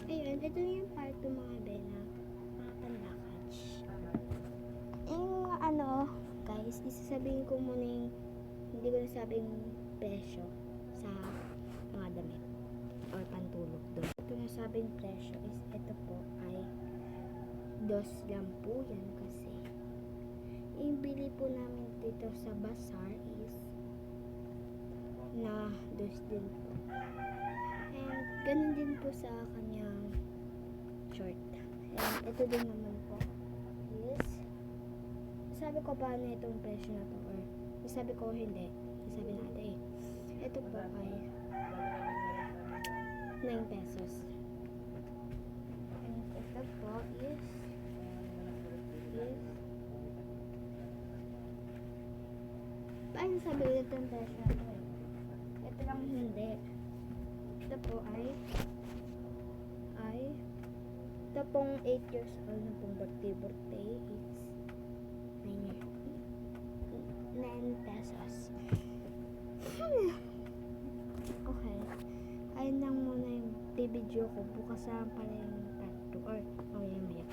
Ayun, ito na yung part 2 mga bena. Mga panlakad. Yung guys, isasabihin ko muna yung hindi ko nasabing presyo sa mga damit or pantulog doon. Ito nasabing presyo is ito po ay dos lang po yan kasi yung bili po namin dito sa bazaar is na dos din po. And ganun din po sa kanyang short. And ito din naman po is sabi ko ba na itong presyo na to or sabi ko hindi. Sabi natin ito po ay 9 pesos. And ito po is paano sabi ulit itong presyo na to eh? Ito lang hindi. Ito po ay ito pong 8 years old na pong birthday it's 9 pesos. Okay. Ayun lang muna yung video ko. Bukas lang pala yung part 2 or mamaya-maya.